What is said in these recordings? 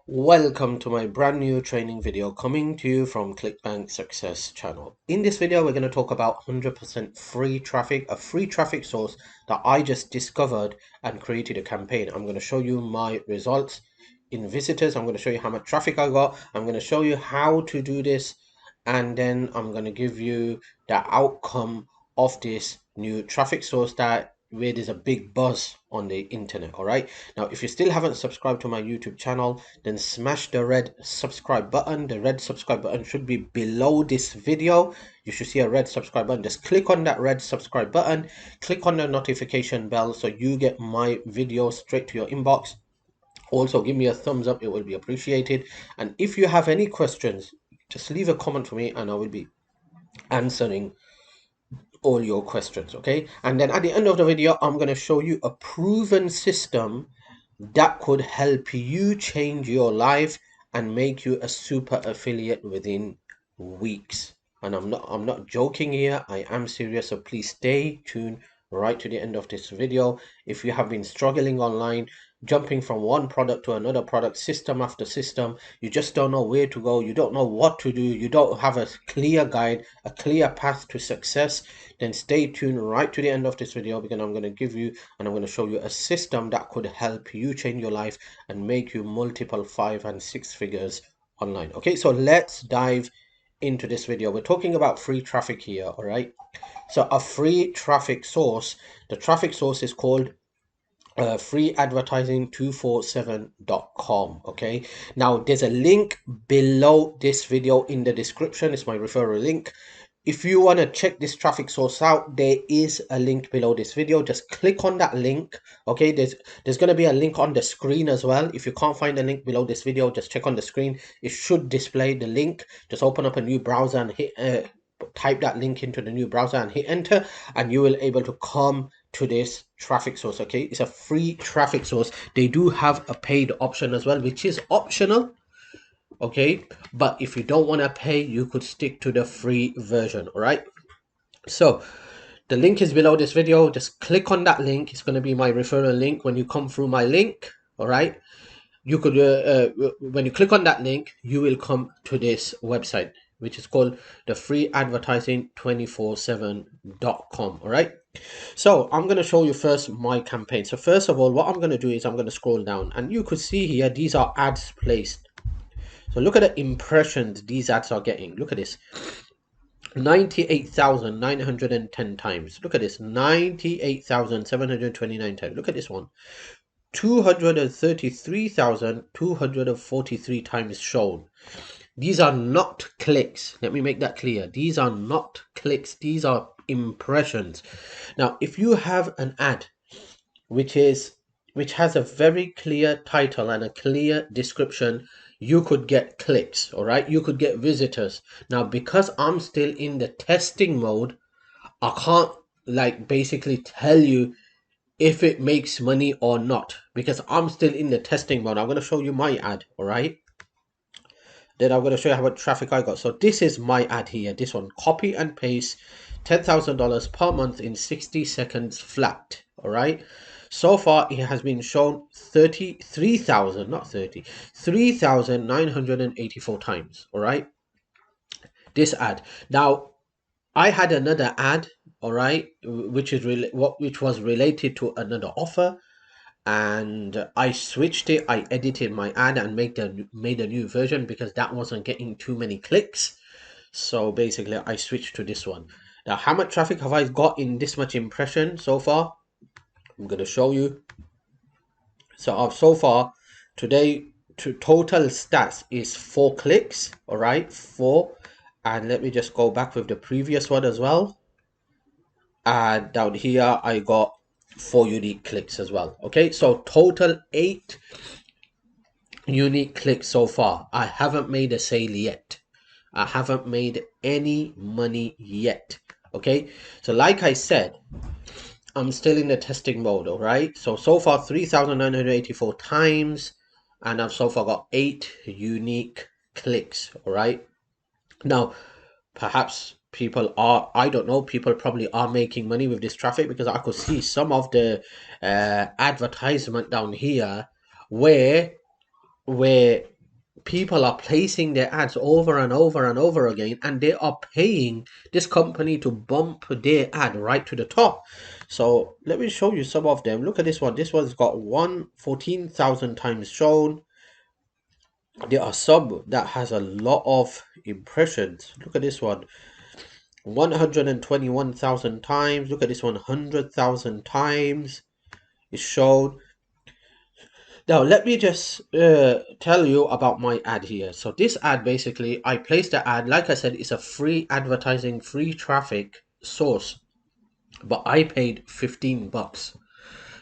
Welcome to my brand new training video coming to you from Clickbank Success channel. In this video, we're going to talk about 100% free traffic, a free traffic source that I just discovered and created a campaign. I'm going to show you my results in visitors. I'm going to show you how much traffic I got. I'm going to show you how to do this. And then I'm going to give you the outcome of this new traffic source that where there's a big buzz on the internet. All right. Now, if you still haven't subscribed to my YouTube channel, then smash the red subscribe button. The red subscribe button should be below this video. You should see a red subscribe button. Just click on that red subscribe button. Click on the notification bell so you get my video straight to your inbox. Also, give me a thumbs up. It will be appreciated. And if you have any questions, just leave a comment for me and I will be answering all your questions. Okay. And then at the end of the video, I'm going to show you a proven system that could help you change your life and make you a super affiliate within weeks. And I'm not joking here. I am serious. So please stay tuned right to the end of this video. If you have been struggling online, jumping from one product to another product, system after system, you just don't know where to go, you don't know what to do, you don't have a clear guide, a clear path to success, then stay tuned right to the end of this video because I'm going to give you and I'm going to show you a system that could help you change your life and make you multiple 5 and 6 figures online. Okay, so let's dive into this video. We're talking about free traffic here. All right, so a free traffic source, the traffic source is called freeadvertising247.com. okay, now there's a link below this video in the description. It's my referral link. If you want to check this traffic source out, there is a link below this video. Just click on that link. Okay, there's going to be a link on the screen as well. If you can't find the link below this video, just check on the screen. It should display the link. Just open up a new browser and hit type that link into the new browser and hit enter, and you will able to come to this traffic source. Okay, it's a free traffic source. They do have a paid option as well, which is optional. Okay, but if you don't want to pay, you could stick to the free version. All right, so the link is below this video. Just click on that link. It's going to be my referral link. When you come through my link, all right, you could when you click on that link, you will come to this website, which is called the freeadvertising247.com. all right, so I'm going to show you first my campaign. So first of all, what I'm going to do is I'm going to scroll down and you could see here these are ads placed. So look at the impressions these ads are getting. Look at this, 98,910 times. Look at this, 98,729 times. Look at this one, 233,243 times shown. These are not clicks. Let me make that clear. These are not clicks. These are impressions. Now, if you have an ad which has a very clear title and a clear description, you could get clicks. All right, you could get visitors. Now, because I'm still in the testing mode, I can't like basically tell you if it makes money or not because I'm still in the testing mode. I'm going to show you my ad. All right, then I'm going to show you how much traffic I got. So this is my ad here, this one, copy and paste, $10,000 per month in 60 seconds flat. All right, so far it has been shown 33,000, not 30, 3,984 times. All right, this ad. Now I had another ad, all right, which was related to another offer, and I switched it. I edited my ad and made a new version because that wasn't getting too many clicks. So basically I switched to this one. Now, how much traffic have I got in this much impression so far? I'm going to show you. So so far today, total stats is 4 clicks. All right, 4. And let me just go back with the previous one as well. And down here I got 4 unique clicks as well. Okay, so total 8 unique clicks so far. I haven't made a sale yet. I haven't made any money yet. Okay, so like I said, I'm still in the testing mode. All right, so far 3,984 times, and I've so far got 8 unique clicks. All right, now perhaps people are, I don't know, people probably are making money with this traffic because I could see some of the advertisement down here where people are placing their ads over and over and over again, and they are paying this company to bump their ad right to the top. So let me show you some of them. Look at this one. This one's got 14,000 times shown. There are some that has a lot of impressions. Look at this one, 121,000 times. Look at this one, 100,000 times is shown. Now, let me just tell you about my ad here. So this ad, basically, I placed the ad. Like I said, it's a free advertising, free traffic source, but I paid 15 bucks.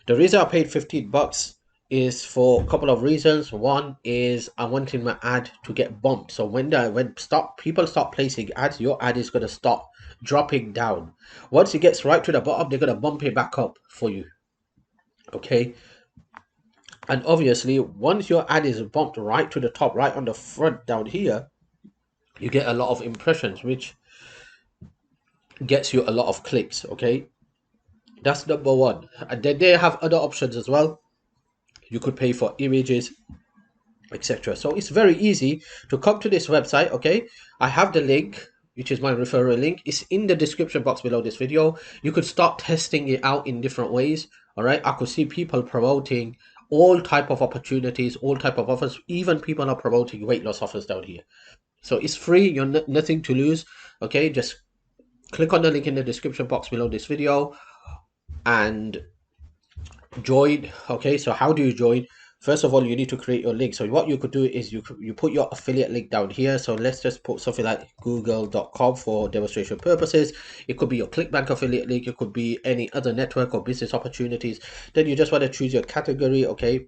The reason I paid 15 bucks is for a couple of reasons. One is I wanted my ad to get bumped. So people start placing ads, your ad is gonna start dropping down. Once it gets right to the bottom, they're gonna bump it back up for you. Okay. And obviously, once your ad is bumped right to the top, right on the front down here, you get a lot of impressions, which gets you a lot of clicks. Okay. That's number one. And then they have other options as well. You could pay for images, etc. So it's very easy to come to this website. Okay, I have the link, which is my referral link. It's in the description box below this video. You could start testing it out in different ways. All right, I could see people promoting all type of opportunities, all type of offers. Even people are promoting weight loss offers down here. So it's free. You're nothing to lose. Okay, just click on the link in the description box below this video and join. Okay, so how do you join? First of all, you need to create your link. So what you could do is you put your affiliate link down here. So let's just put something like google.com for demonstration purposes. It could be your Clickbank affiliate link. It could be any other network or business opportunities. Then you just want to choose your category. Okay,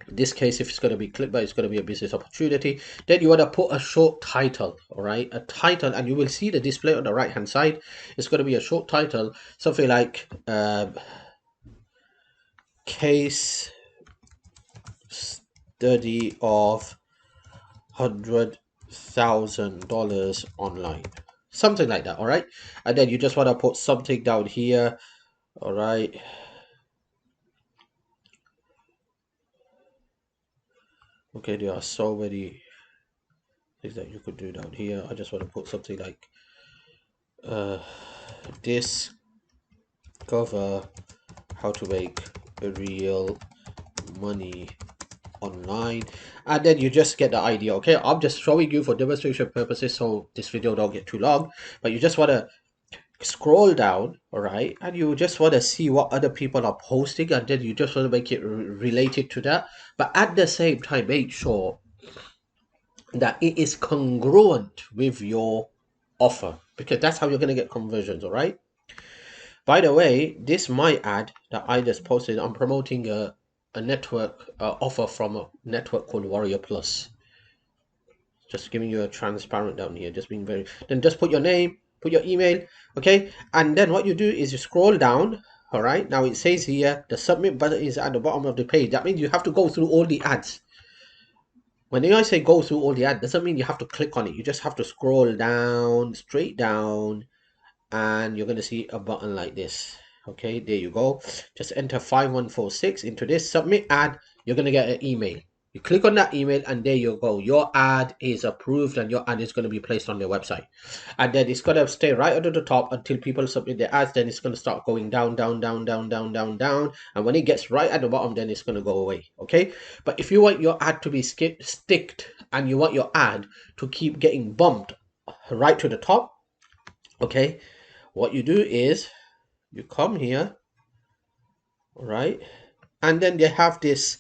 in this case, if it's going to be Clickbank, it's going to be a business opportunity. Then you want to put a short title. All right, a title, and you will see the display on the right hand side. It's going to be a short title, something like case study of $100,000 online, something like that. All right, and then you just want to put something down here. All right, okay, there are so many things that you could do down here. I just want to put something like discover how to make real money online, and then you just get the idea. Okay, I'm just showing you for demonstration purposes, so this video don't get too long, but you just want to scroll down. All right, and you just want to see what other people are posting, and then you just want to make it related to that, but at the same time make sure that it is congruent with your offer, because that's how you're going to get conversions. All right, by the way, this my ad that I just posted, I'm promoting a network offer from a network called Warrior Plus. Just giving you a transparent down here, just being very, then just put your name, put your email. Okay, and then what you do is you scroll down. All right, now it says here the submit button is at the bottom of the page. That means you have to go through all the ads. When I say go through all the ads, doesn't mean you have to click on it. You just have to scroll down, straight down, and you're going to see a button like this. Okay, there you go. Just enter 5146 into this submit ad. You're going to get an email. You click on that email, and there you go. Your ad is approved, and your ad is going to be placed on their website. And then it's going to stay right under the top until people submit their ads. Then it's going to start going down, down, down, down, down, down, down. And when it gets right at the bottom, then it's going to go away. Okay, but if you want your ad to be sticked, and you want your ad to keep getting bumped right to the top, okay, what you do is you come here, all right, and then they have this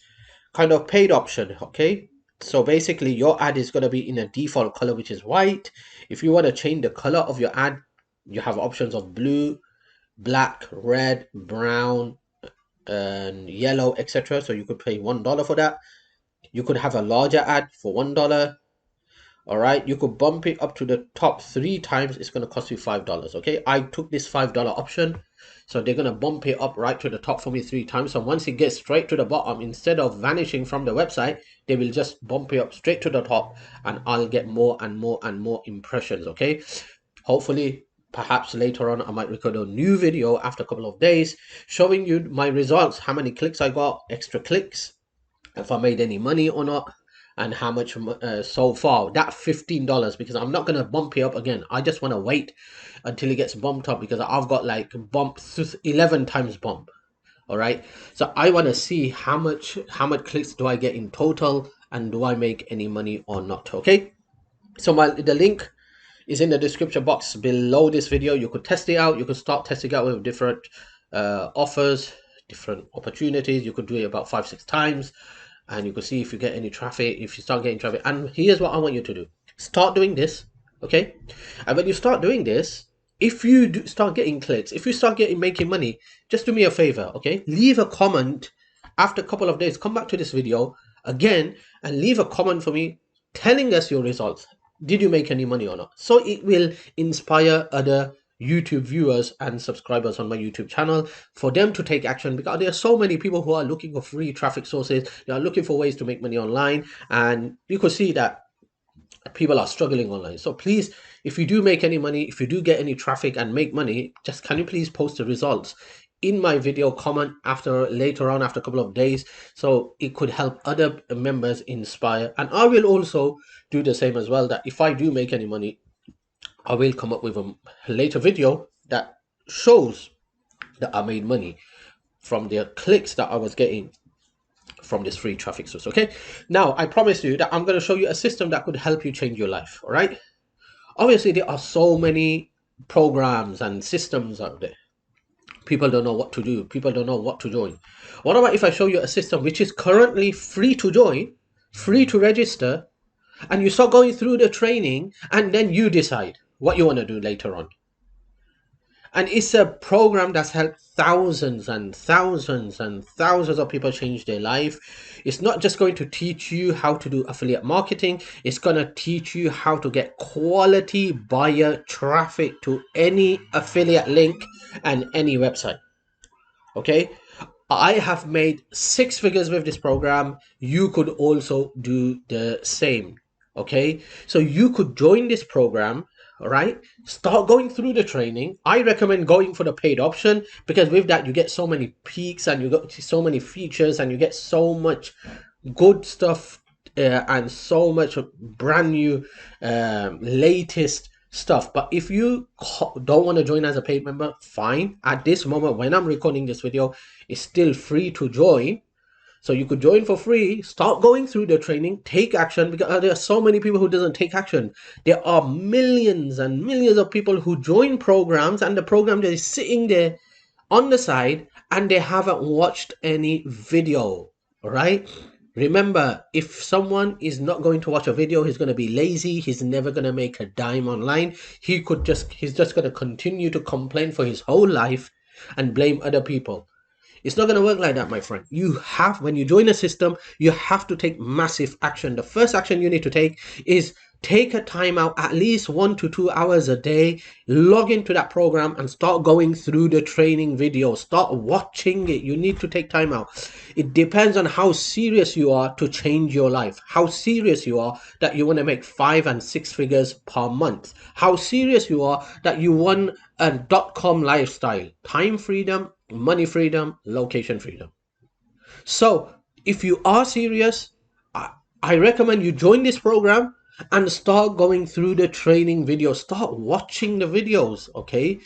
kind of paid option. Okay, so basically your ad is going to be in a default color, which is white. If you want to change the color of your ad, you have options of blue, black, red, brown, and yellow, etc. So you could pay $1 for that. You could have a larger ad for $1. All right, you could bump it up to the top 3 times. It's going to cost you $5. Okay, I took this $5 option, so they're going to bump it up right to the top for me 3 times. So once it gets straight to the bottom, instead of vanishing from the website, they will just bump it up straight to the top, and I'll get more and more and more impressions. Okay, hopefully perhaps later on I might record a new video after a couple of days showing you my results, how many clicks I got, extra clicks, if I made any money or not. and how much so far. That $15, because I'm not gonna bump it up again. I just want to wait until it gets bumped up, because I've got like bump 11 times bump. All right, so I want to see how much clicks do I get in total, and do I make any money or not. Okay, so the link is in the description box below this video. You could test it out. You could start testing out with different offers, different opportunities. You could do it about 5-6 times, and you could see if you get any traffic, if you start getting traffic. And here's what I want you to do: start doing this. Okay, and when you start doing this, if you start getting clicks, if you start making money, just do me a favor. Okay, leave a comment after a couple of days. Come back to this video again and leave a comment for me telling us your results. Did you make any money or not? So it will inspire other YouTube viewers and subscribers on my YouTube channel for them to take action, because there are so many people who are looking for free traffic sources. They are looking for ways to make money online, and you could see that people are struggling online. So please, if you do make any money, if you do get any traffic and make money, just can you please post the results in my video comment later on after a couple of days, so it could help other members inspire. And I will also do the same as well, that if I do make any money, I will come up with a later video that shows that I made money from the clicks that I was getting from this free traffic source. Okay, now I promise you that I'm going to show you a system that could help you change your life. All right, obviously there are so many programs and systems out there. People don't know what to do. People don't know what to join. What about if I show you a system which is currently free to join, free to register, and you start going through the training, and then you decide what you want to do later on. And it's a program that's helped thousands and thousands and thousands of people change their life. It's not just going to teach you how to do affiliate marketing. It's going to teach you how to get quality buyer traffic to any affiliate link and any website. Okay, I have made 6 figures with this program. You could also do the same. Okay, so you could join this program. All right, start going through the training. I recommend going for the paid option, because with that you get so many peaks, and you get so many features, and you get so much good stuff, and so much brand new latest stuff. But if you don't want to join as a paid member, fine. At this moment when I'm recording this video, it's still free to join. So you could join for free, start going through the training, take action, because there are so many people who doesn't take action. There are millions and millions of people who join programs, and the program is sitting there on the side, and they haven't watched any video. All right, remember, if someone is not going to watch a video, he's going to be lazy. He's never going to make a dime online. He's just going to continue to complain for his whole life and blame other people. It's not going to work like that, my friend. When you join a system, you have to take massive action. The first action you need to take is take a time out, at least 1 to 2 hours a day, log into that program and start going through the training videos. Start watching it. You need to take time out. It depends on how serious you are to change your life, how serious you are that you want to make 5 and 6 figures per month, how serious you are that you want a .com lifestyle, time freedom, money freedom, location freedom. So if you are serious, I recommend you join this program and start going through the training videos. Start watching the videos. Okay,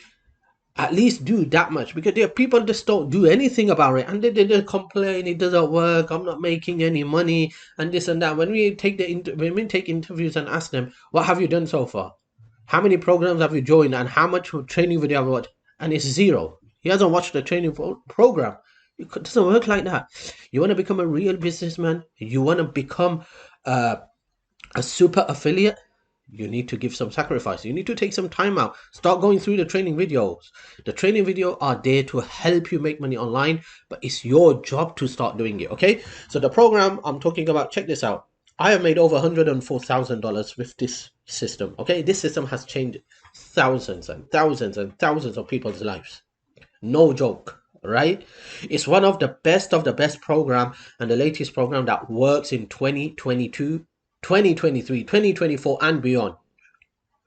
at least do that much, because there are people that just don't do anything about it, and they complain it doesn't work, I'm not making any money, and this and that. When we take interviews and ask them, what have you done so far, how many programs have you joined, and how much training video have you watched, and it's zero. He hasn't watched the training program. It doesn't work like that. You want to become a real businessman, you want to become a super affiliate, you need to give some sacrifice. You need to take some time out. Start going through the training videos. The training videos are there to help you make money online, but it's your job to start doing it. Okay, so the program I'm talking about, check this out. I have made over $104,000 with this system. Okay, this system has changed thousands and thousands and thousands of people's lives. No joke. Right, it's one of the best program, and the latest program that works in 2022, 2023, 2024 and beyond.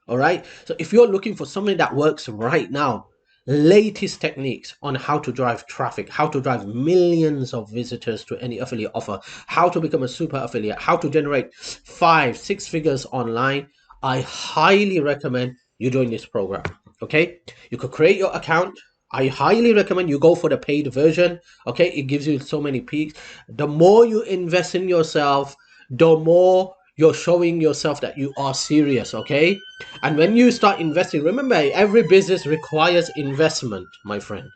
All right, so if you're looking for something that works right now, latest techniques on how to drive traffic, how to drive millions of visitors to any affiliate offer, how to become a super affiliate, how to generate 5, 6 figures online, I highly recommend you join this program. Okay, you could create your account. I highly recommend you go for the paid version. Okay, it gives you so many peaks. The more you invest in yourself, the more you're showing yourself that you are serious. Okay, and when you start investing, remember, every business requires investment, my friend.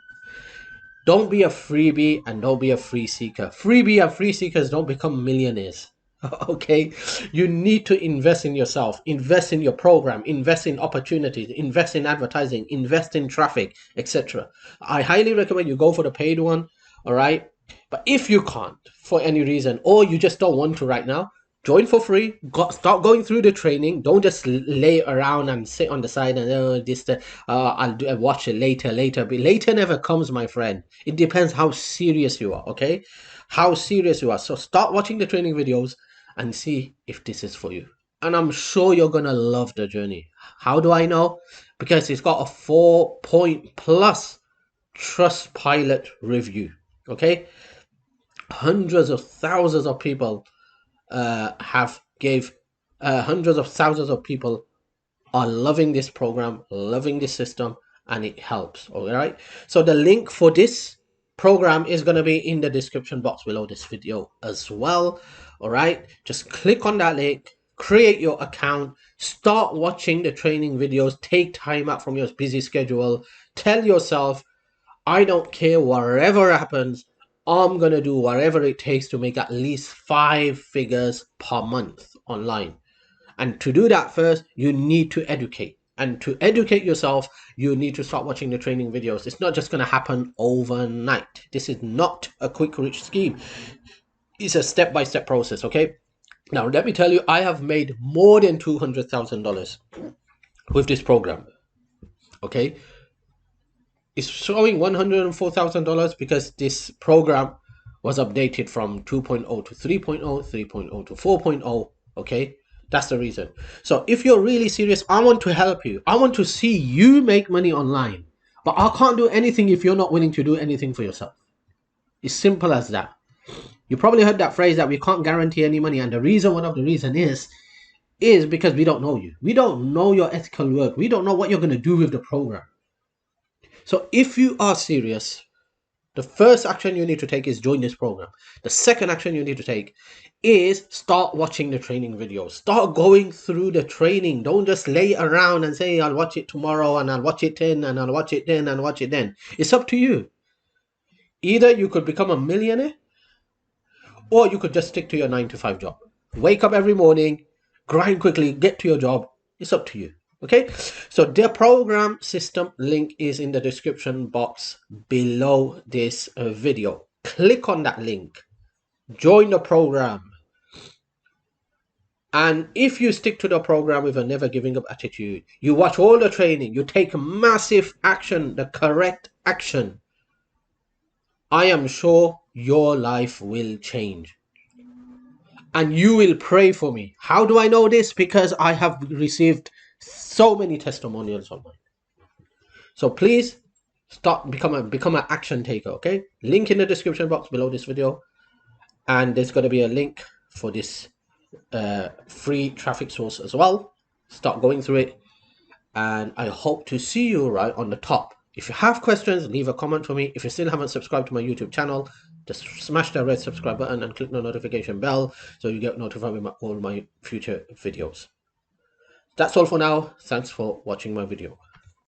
Don't be a freebie and don't be a free seeker. Freebie and free seekers don't become millionaires. Okay, you need to invest in yourself, invest in your program, invest in opportunities, invest in advertising, invest in traffic, etc. I highly recommend you go for the paid one. All right, but if you can't for any reason, or you just don't want to right now, join for free. Start going through the training. Don't just lay around and sit on the side and I'll watch it later. But later never comes, my friend. It depends how serious you are. Okay, how serious you are. So start watching the training videos and see if this is for you. And I'm sure you're gonna love the journey. How do I know? Because it's got a 4-point plus trust pilot review. Okay, hundreds of thousands of people have gave hundreds of thousands of people are loving this program, loving this system, and it helps. All right, so the link for this program is going to be in the description box below this video as well. All right, just click on that link, create your account, start watching the training videos, take time out from your busy schedule, tell yourself, I don't care whatever happens. I'm going to do whatever it takes to make at least 5 figures per month online. And to do that, first, you need to educate. And to educate yourself, you need to start watching the training videos. It's not just going to happen overnight. This is not a quick rich scheme. It's a step-by-step process, okay? Now, let me tell you, I have made more than $200,000 with this program, okay? It's showing $104,000 because this program was updated from 2.0 to 3.0, 3.0 to 4.0. Okay, that's the reason. So if you're really serious, I want to help you. I want to see you make money online, but I can't do anything if you're not willing to do anything for yourself. It's simple as that. You probably heard that phrase that we can't guarantee any money, and the reason, one of the reason is because we don't know you. We don't know your ethical work. We don't know what you're going to do with the program. So if you are serious, the first action you need to take is join this program. The second action you need to take is start watching the training videos. Start going through the training. Don't just lay around and say, I'll watch it tomorrow and I'll watch it then and I'll watch it then and watch it then. It's up to you. Either you could become a millionaire or you could just stick to your 9 to 5 job. Wake up every morning, grind quickly, get to your job. It's up to you. Okay, so the program system link is in the description box below this video. Click on that link, join the program, and if you stick to the program with a never giving up attitude, you watch all the training, you take massive action, the correct action, I am sure your life will change. And you will pray for me. How do I know this? Because I have received so many testimonials online. So please start become an action taker. Okay, link in the description box below this video, and there's going to be a link for this free traffic source as well. Start going through it, and I hope to see you right on the top. If you have questions, leave a comment for me. If you still haven't subscribed to my YouTube channel, just smash that red subscribe button and click the notification bell so you get notified with all my future videos. That's all for now. Thanks for watching my video.